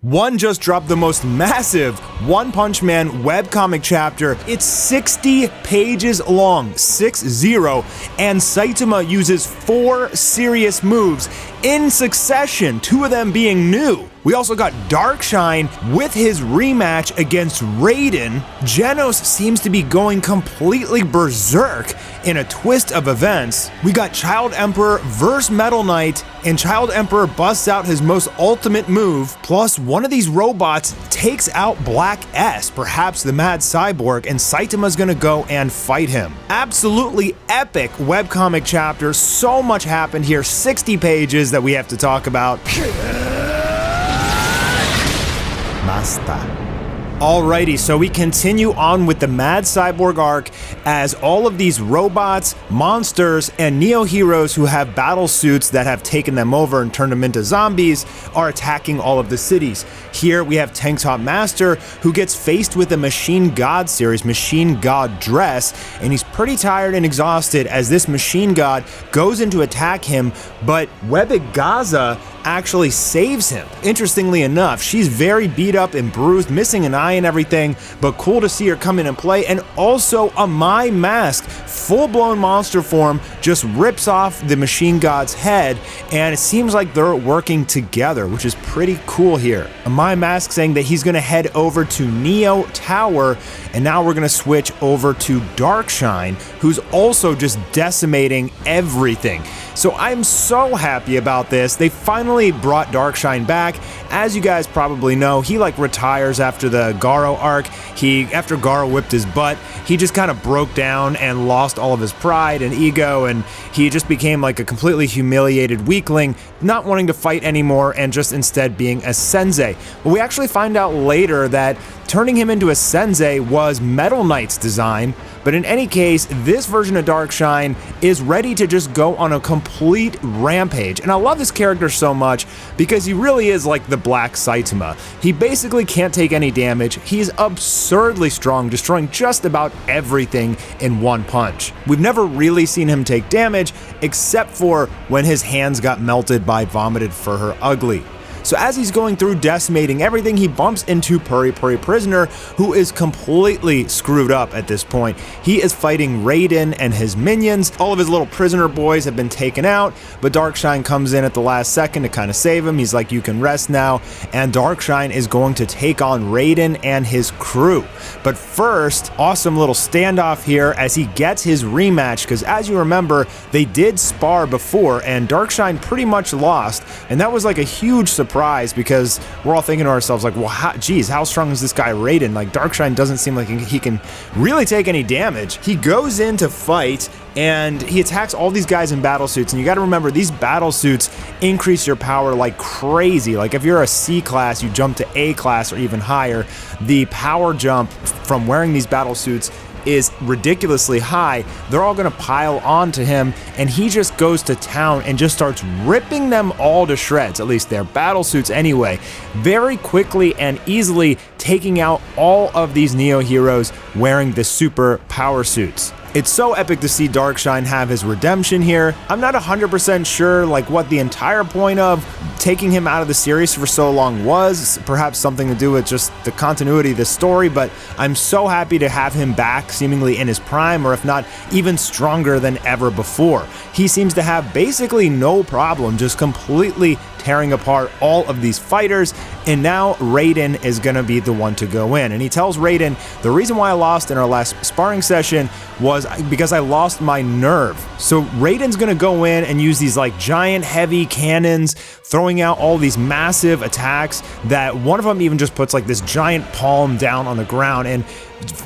One just dropped the most massive One Punch Man webcomic chapter. It's 60 pages long, 6-0, and Saitama uses 4 serious moves in succession, 2 of them being new. We also got Darkshine with his rematch against Raiden. Genos seems to be going completely berserk in a twist of events. We got Child Emperor versus Metal Knight, and Child Emperor busts out his most ultimate move, plus one of these robots takes out Black S, perhaps the Mad Cyborg, and Saitama's gonna go and fight him. Absolutely epic webcomic chapter, so much happened here, 60 pages that we have to talk about. Mastar. Alrighty, so we continue on with the Mad Cyborg arc as all of these robots, monsters, and Neo heroes who have battle suits that have taken them over and turned them into zombies are attacking all of the cities. Here we have Tank Top Master, who gets faced with a Machine God series, Machine God Dress, and he's pretty tired and exhausted as this Machine God goes in to attack him, but Webig Gaza actually saves him. Interestingly enough, she's very beat up and bruised, missing an eye and everything, but cool to see her come in and play. And also a My Mask, full-blown monster form, just rips off the Machine God's head, and it seems like they're working together, which is pretty cool here. A My Mask saying that he's gonna head over to Neo Tower, and now we're gonna switch over to Darkshine, who's also just decimating everything. So I'm so happy about this. They finally brought Darkshine back. As you guys probably know, he retires after the Garo arc. After Garo whipped his butt, he just kind of broke down and lost all of his pride and ego, and he just became like a completely humiliated weakling, not wanting to fight anymore and just instead being a sensei. But we actually find out later that turning him into a sensei was Metal Knight's design. But in any case, this version of Darkshine is ready to just go on a complete rampage. And I love this character so much because he really is like the Black Saitama. He basically can't take any damage. He's absurdly strong, destroying just about everything in one punch. We've never really seen him take damage, except for when his hands got melted by Vomited for Her Ugly. So as he's going through decimating everything, he bumps into Puri Puri Prisoner, who is completely screwed up at this point. He is fighting Raiden and his minions. All of his little prisoner boys have been taken out, but Darkshine comes in at the last second to kind of save him. He's like, you can rest now, and Darkshine is going to take on Raiden and his crew. But first, awesome little standoff here as he gets his rematch, because as you remember, they did spar before, and Darkshine pretty much lost, and that was like a huge surprise because we're all thinking to ourselves like, well, how strong is this guy Raiden? Like, Darkshine doesn't seem like he can really take any damage. He goes in to fight and he attacks all these guys in battle suits, and you gotta remember, these battle suits increase your power like crazy. Like if you're a C class, you jump to A class or even higher. The power jump from wearing these battle suits is ridiculously high. They're all gonna pile onto him, and he just goes to town and just starts ripping them all to shreds, at least their battle suits anyway, very quickly and easily taking out all of these Neo heroes wearing the super power suits. It's so epic to see Darkshine have his redemption here. I'm not 100% sure what the entire point of taking him out of the series for so long was, perhaps something to do with just the continuity of the story, but I'm so happy to have him back seemingly in his prime, or if not even stronger than ever before. He seems to have basically no problem just completely tearing apart all of these fighters, and now Raiden is gonna be the one to go in. And he tells Raiden, the reason why I lost in our last sparring session was because I lost my nerve. So Raiden's gonna go in and use these giant heavy cannons, throwing out all these massive attacks that one of them even just puts this giant palm down on the ground, and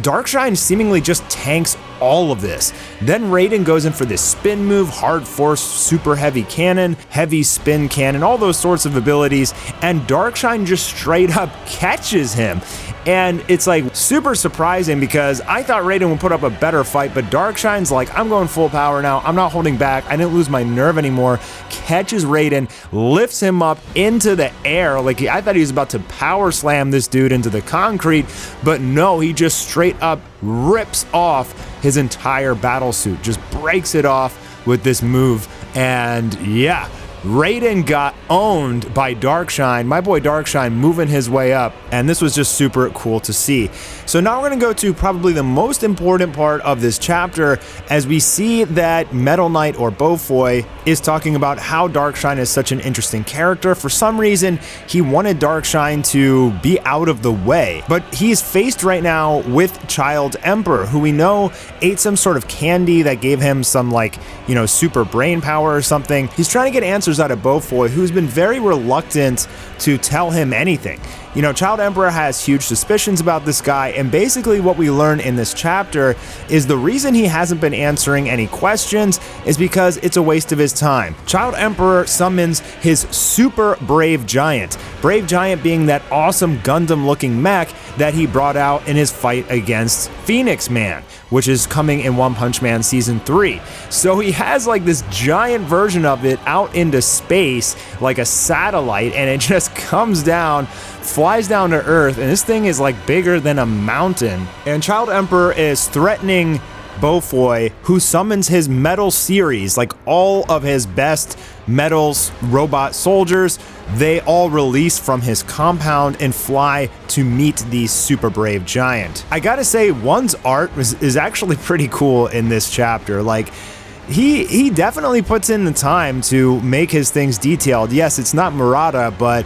Darkshine seemingly just tanks all of this. Then Raiden goes in for this spin move, hard force, super heavy cannon, heavy spin cannon, all those sorts of abilities, and Darkshine just straight up catches him. And it's super surprising because I thought Raiden would put up a better fight, but Darkshine's I'm going full power now, I'm not holding back, I didn't lose my nerve anymore, catches Raiden, lifts him up into the air. I thought he was about to power slam this dude into the concrete, but no, he just straight up rips off his entire battle suit, just breaks it off with this move. And yeah, Raiden got owned by Darkshine. My boy Darkshine moving his way up, and this was just super cool to see. So now we're going to go to probably the most important part of this chapter, as we see that Metal Knight, or Beaufoy, is talking about how Darkshine is such an interesting character. For some reason, he wanted Darkshine to be out of the way, but he's faced right now with Child Emperor, who we know ate some sort of candy that gave him some, like, you know, super brain power or something. He's trying to get answers out of Beaufoy, who's been very reluctant to tell him anything. You know, Child Emperor has huge suspicions about this guy, and basically what we learn in this chapter is the reason he hasn't been answering any questions is because it's a waste of his time. Child Emperor summons his super Brave Giant. Brave Giant being that awesome Gundam-looking mech that he brought out in his fight against Phoenix Man, which is coming in One Punch Man Season 3. So he has like this giant version of it out into space like a satellite, and it just comes down, flies down to Earth, and this thing is like bigger than a mountain. And Child Emperor is threatening Beaufoy, who summons his metal series, like all of his best metals robot soldiers. They all release from his compound and fly to meet the super brave giant. I gotta say, one's art is actually pretty cool in this chapter. Like, he definitely puts in the time to make his things detailed. Yes, it's not Murata, but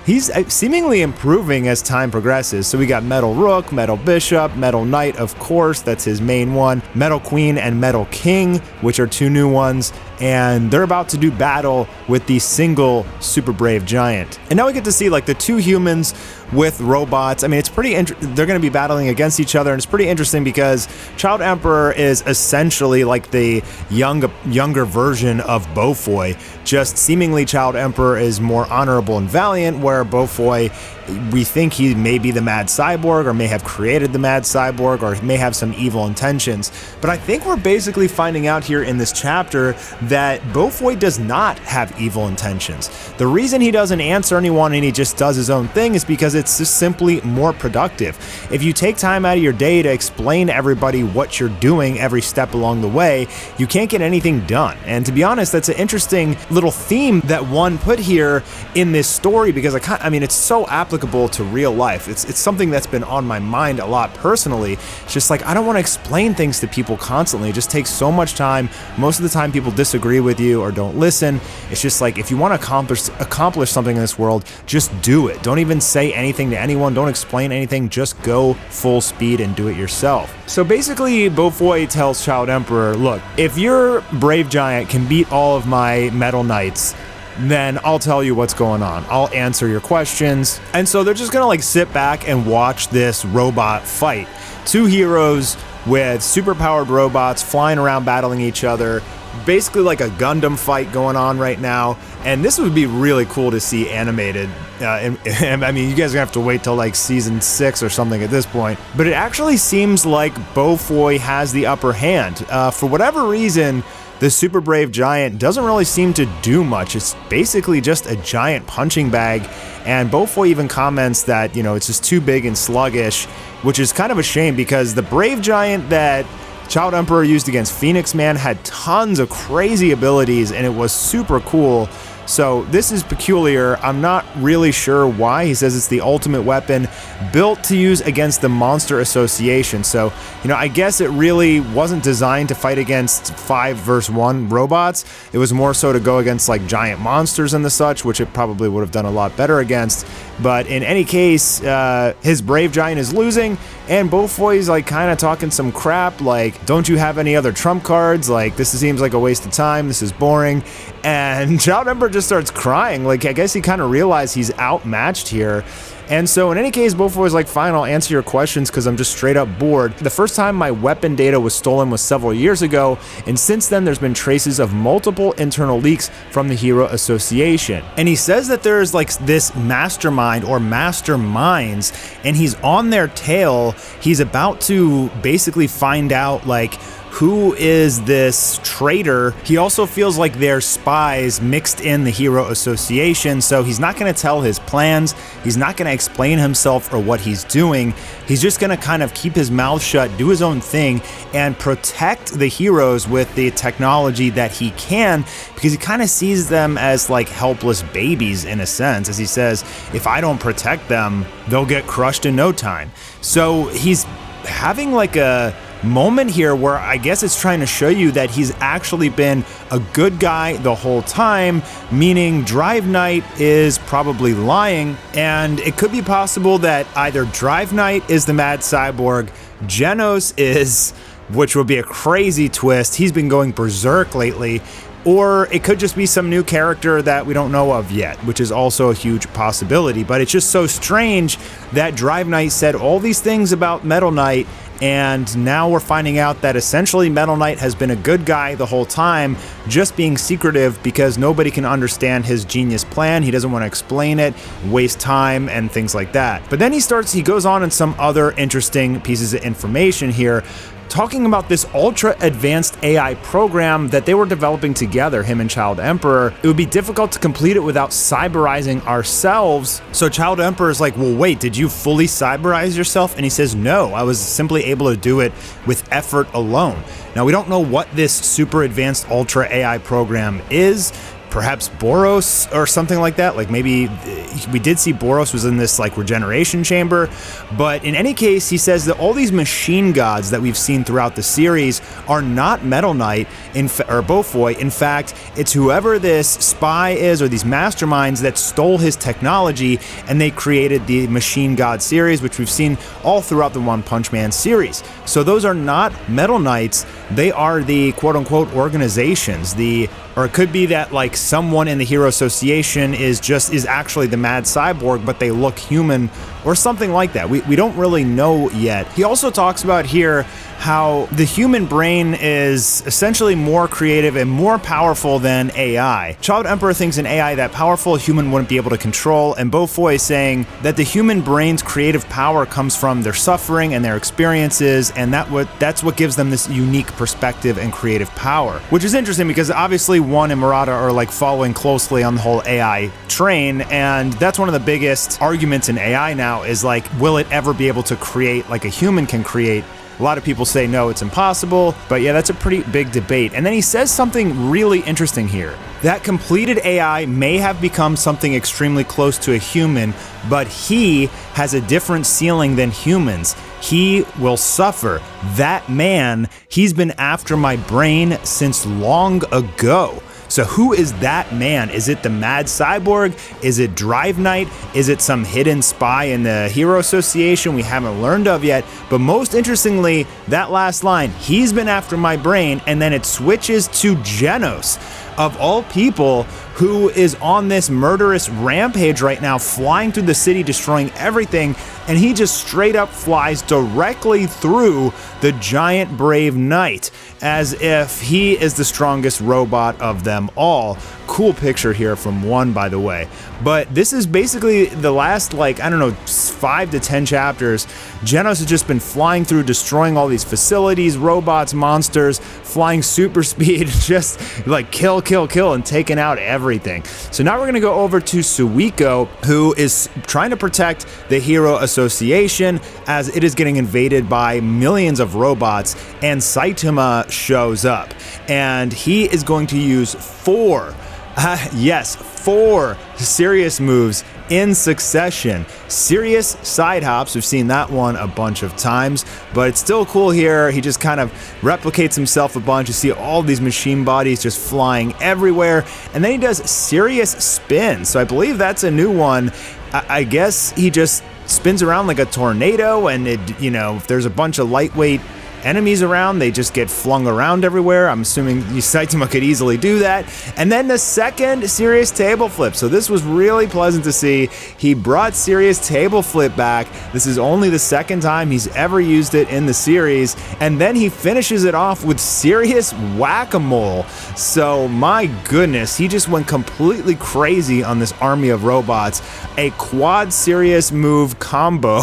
he's seemingly improving as time progresses. So we got Metal Rook, Metal Bishop, Metal Knight, of course, that's his main one, Metal Queen and Metal King, which are two new ones, and they're about to do battle with the single super brave giant. And now we get to see like the two humans with robots. I mean, it's pretty they're going to be battling against each other, and it's pretty interesting because Child Emperor is essentially like the younger version of Beaufoy. Just seemingly Child Emperor is more honorable and valiant, where Beaufoy, we think he may be the Mad Cyborg, or may have created the Mad Cyborg, or may have some evil intentions. But I think we're basically finding out here in this chapter that Beaufoy does not have evil intentions. The reason he doesn't answer anyone and he just does his own thing is because it's just simply more productive. If you take time out of your day to explain to everybody what you're doing every step along the way, you can't get anything done. And to be honest, that's an interesting little theme that one put here in this story, because I mean, it's so applicable to real life. It's something that's been on my mind a lot personally. It's just like, I don't want to explain things to people constantly. It just takes so much time. Most of the time people disagree with you or don't listen. It's just like, if you want to accomplish something in this world, just do it. Don't even say anything to anyone. Don't explain anything. Just go full speed and do it yourself. So basically, Beaufoy tells Child Emperor, look, if your Brave Giant can beat all of my Metal Knights, then I'll tell you what's going on. I'll answer your questions. And so they're just gonna like sit back and watch this robot fight. Two heroes with superpowered robots flying around battling each other. Basically like a Gundam fight going on right now. And this would be really cool to see animated. And I mean, you guys are gonna have to wait till like season 6 or something at this point. But it actually seems like Beaufoy has the upper hand. For whatever reason, the super brave giant doesn't really seem to do much. It's basically just a giant punching bag, and Beaufoy even comments that, you know, it's just too big and sluggish, which is kind of a shame because the brave giant that Child Emperor used against Phoenix Man had tons of crazy abilities, and it was super cool. So this is peculiar. I'm not really sure why. He says it's the ultimate weapon built to use against the Monster Association. So, you know, I guess it really wasn't designed to fight against 5 versus 1 robots. It was more so to go against like giant monsters and the such, which it probably would have done a lot better against. But in any case, his Brave Giant is losing, and Beaufoy's like kind of talking some crap like, don't you have any other trump cards? Like, this seems like a waste of time. This is boring. And Child Emperor just starts crying. Like, I guess he kind of realized he's outmatched here. And so in any case, Beaufoy's like, fine, I'll answer your questions because I'm just straight up bored. The first time my weapon data was stolen was several years ago, and since then there's been traces of multiple internal leaks from the Hero Association. And he says that there's like this mastermind or masterminds, and he's on their tail. He's about to basically find out like who is this traitor. He also feels like they're spies mixed in the Hero Association, so he's not going to tell his plans. He's not going to explain himself or what he's doing. He's just going to kind of keep his mouth shut, do his own thing, and protect the heroes with the technology that he can, because he kind of sees them as like helpless babies in a sense. As he says, if I don't protect them, they'll get crushed in no time. So he's having like a moment here where I guess it's trying to show you that he's actually been a good guy the whole time, meaning Drive Knight is probably lying, and it could be possible that either Drive Knight is the mad cyborg, Genos is, which would be a crazy twist, he's been going berserk lately, or it could just be some new character that we don't know of yet, which is also a huge possibility. But it's just so strange that Drive Knight said all these things about Metal Knight, and now we're finding out that essentially Metal Knight has been a good guy the whole time, just being secretive because nobody can understand his genius plan. He doesn't want to explain it, waste time, and things like that. But then he goes on in some other interesting pieces of information here, talking about this ultra advanced AI program that they were developing together, him and Child Emperor. It would be difficult to complete it without cyberizing ourselves. So Child Emperor is like, well, wait, did you fully cyberize yourself? And he says, no, I was simply able to do it with effort alone. Now, we don't know what this super advanced ultra AI program is. Perhaps Boros or something like that. Like maybe we did see Boros was in this like regeneration chamber, but in any case, he says that all these machine gods that we've seen throughout the series are not Metal Knight or Beaufoy. In fact, it's whoever this spy is or these masterminds that stole his technology, and they created the Machine God series, which we've seen all throughout the One Punch Man series. So those are not Metal Knights. They are the quote-unquote organizations, or it could be that like someone in the Hero Association is actually the mad cyborg, but they look human or something like that. We don't really know yet. He also talks about here how the human brain is essentially more creative and more powerful than AI. Child Emperor thinks an AI that powerful a human wouldn't be able to control, and Beaufoy is saying that the human brain's creative power comes from their suffering and their experiences, and that's what gives them this unique perspective and creative power. Which is interesting because obviously One and Murata are like following closely on the whole AI train, and that's one of the biggest arguments in AI now is like, will it ever be able to create like a human can create? A lot of people say no, it's impossible, but yeah, that's a pretty big debate. And then he says something really interesting here. That completed AI may have become something extremely close to a human, but he has a different ceiling than humans. He will suffer. That man, he's been after my brain since long ago. So who is that man? Is it the mad cyborg? Is it Drive Knight? Is it some hidden spy in the Hero Association we haven't learned of yet? But most interestingly, that last line, he's been after my brain, and then it switches to Genos, of all people, who is on this murderous rampage right now, flying through the city, destroying everything, and he just straight up flies directly through the giant brave knight, as if he is the strongest robot of them all. Cool picture here from One, by the way. But this is basically the last, like, I don't know, 5 to 10 chapters. Genos has just been flying through, destroying all these facilities, robots, monsters, flying super speed, just like kill, and taking out everything. So now we're going to go over to Suiko, who is trying to protect the Hero Association as it is getting invaded by millions of robots, and Saitama shows up, and he is going to use 4 serious moves in succession. Serious side hops, we've seen that one a bunch of times, but it's still cool here. He just kind of replicates himself a bunch. You see all these machine bodies just flying everywhere, and then he does serious spins. So I believe that's a new one. I guess he just spins around like a tornado, and if there's a bunch of lightweight enemies around, they just get flung around everywhere. I'm assuming Saitama could easily do that. And then the second serious table flip. So this was really pleasant to see. He brought serious table flip back. This is only the second time he's ever used it in the series. And then he finishes it off with serious whack-a-mole. So my goodness, he just went completely crazy on this army of robots. A quad serious move combo.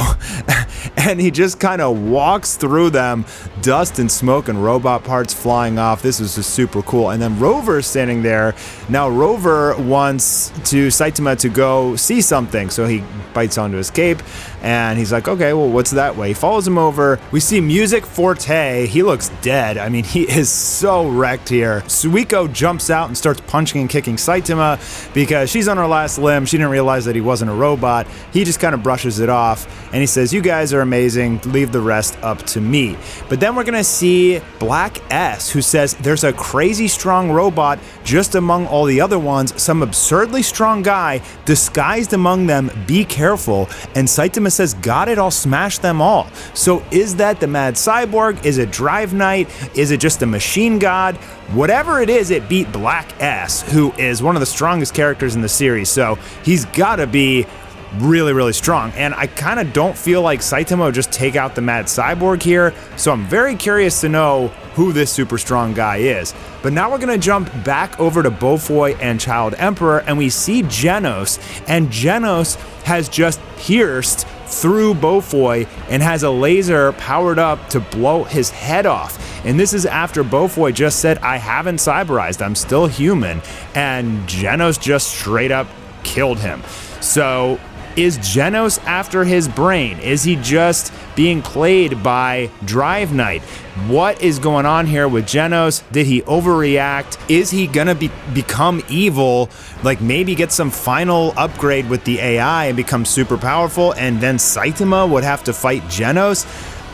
and he just kind of walks through them, dust and smoke and robot parts flying off. This is just super cool. And then Rover's standing there. Now Rover wants Saitama to go see something, so he bites onto his cape, and he's like, okay, well, what's that way? He follows him over. We see Music Forte. He looks dead. I mean, he is so wrecked here. Suiko jumps out and starts punching and kicking Saitama because she's on her last limb. She didn't realize that he wasn't a robot. He just kind of brushes it off, and he says, you guys are amazing. Leave the rest up to me. But then we're going to see Black S, who says there's a crazy strong robot just among all the other ones, some absurdly strong guy disguised among them. Be careful. And Saitama says, got it, I'll smash them all. So is that the Mad Cyborg? Is it Drive Knight? Is it just a machine god? Whatever it is, it beat Black S, who is one of the strongest characters in the series. So he's got to be really, really strong. And I kind of don't feel like Saitama will just take out the Mad Cyborg here. So I'm very curious to know who this super strong guy is. But now we're gonna jump back over to Beaufoy and Child Emperor, and we see Genos, and Genos has just pierced through Beaufoy and has a laser powered up to blow his head off. And this is after Beaufoy just said, I haven't cyberized, I'm still human. And Genos just straight up killed him. So is Genos after his brain? Is he just being played by Drive Knight? What is going on here with Genos? Did he overreact? Is he gonna become evil? Like maybe get some final upgrade with the AI and become super powerful, and then Saitama would have to fight Genos?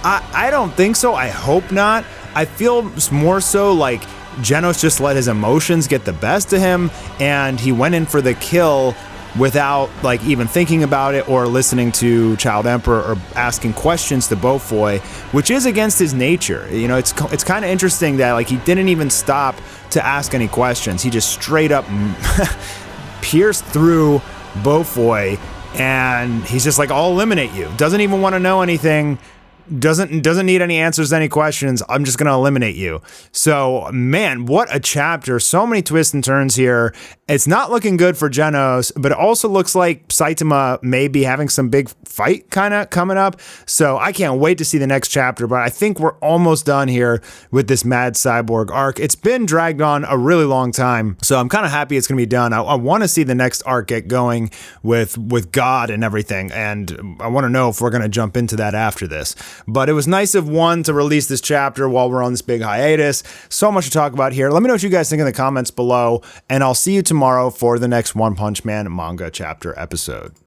I don't think so. I hope not. I feel more so like Genos just let his emotions get the best of him, and he went in for the kill without like even thinking about it or listening to Child Emperor or asking questions to Beaufoy, which is against his nature. You know, it's kind of interesting that like he didn't even stop to ask any questions. He just straight up pierced through Beaufoy, and he's just like, I'll eliminate you. Doesn't even want to know anything. Doesn't need any answers to any questions. I'm just gonna eliminate you. So man, what a chapter. So many twists and turns here. It's not looking good for Genos, but it also looks like Saitama may be having some big fight kind of coming up. So I can't wait to see the next chapter, but I think we're almost done here with this Mad Cyborg arc. It's been dragged on a really long time, so I'm kind of happy it's gonna be done. I want to see the next arc get going with God and everything, and I want to know if we're gonna jump into that after this. But it was nice of one to release this chapter while we're on this big hiatus. So much to talk about here. Let me know what you guys think in the comments below, and I'll see you tomorrow for the next One Punch Man manga chapter episode.